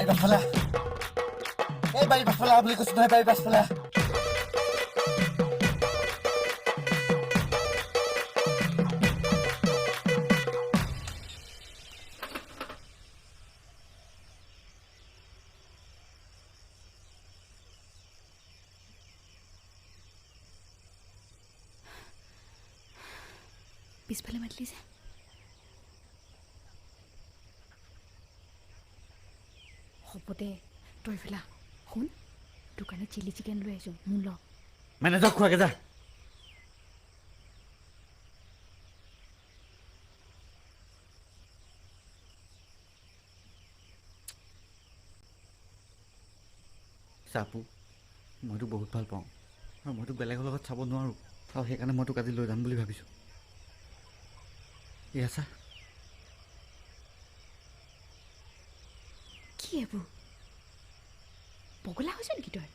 পাছফালে এই বাৰীৰ পাছফালে বুলি কৈছো নহয় বাৰীৰ পাছফালে পিছফালে মাতিলি যে হ'ব দে তই ফেলা শুন দোকানত চিলি চিকেন লৈ আহিছোঁ মোৰ লগ মেনেজক খোৱাকে যা চাপু মই তোক বহুত ভাল পাওঁ আৰু মই তোক বেলেগৰ লগত চাব নোৱাৰোঁ আৰু সেইকাৰণে মই তোক আজি লৈ যাম বুলি ভাবিছোঁ এয়া চা কি এইবোৰ পগলা হৈছে নেকি তই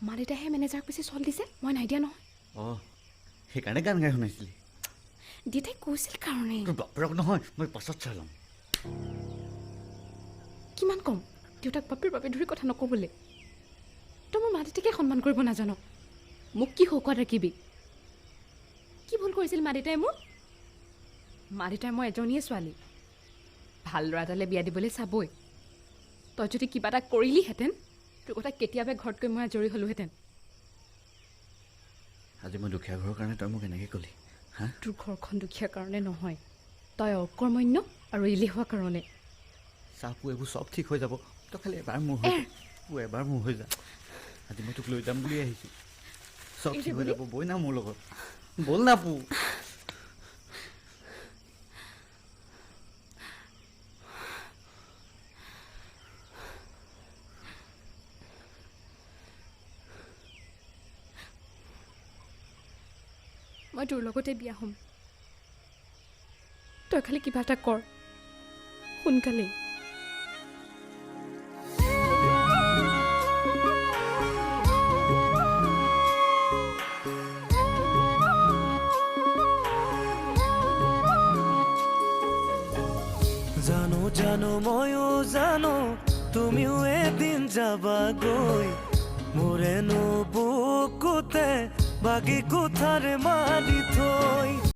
মা দেউতাইহে মেনেজাৰক বেছি চল দিছে মই নাই দিয়া নহয় অঁ সেইকাৰণে গান গাই শুনাইছিলি দেউতাই কৈছিল কাৰণে তোৰ বাপেৰক নহয় মই পাছত চাই ল'ম কিমান কম দেউতাক বাপেৰ বাপে ধৰি কথা নক'বলৈ তই মোৰ মা দেউতাকে সন্মান কৰিব নাজান মোক কি শৌকত ৰাখিবি কি ভুল কৰিছিল মা দেউতাই মোৰ মা দেউতাই মই এজনীয়ে ছোৱালী ভাল ল'ৰা এটালৈ বিয়া দিবলৈ চাবই তই যদি কিবা এটা কৰিলিহেঁতেন তোৰ কথা কেতিয়াবা ঘৰতকৈ মই আজৰি হ'লোহেঁতেন আজি মই দুখীয়া ঘৰৰ কাৰণে তই মোক এনেকৈ ক'লি হা তোৰ ঘৰখন দুখীয়া কাৰণে নহয় তই অকৰ্মণ্য আৰু এলেহুৱা কাৰণে চাপু এইবোৰ চব ঠিক হৈ যাব তই খালি এবাৰ মোৰ এবাৰ মোৰ হৈ যা আজি মই তোক লৈ যাম বুলি আহিছোঁ চব ঠিক হৈ যাব বই না মোৰ লগত বল না পু মই তোৰ লগতে বিয়া হ'ম তই খালি কিবা এটা কৰ সোনকালেই জানো জানো ময়ো জানো তুমিও এদিন যাবাগৈ মোৰেনো বুকুতে বাগি কোঠাৰে মাৰি থৈ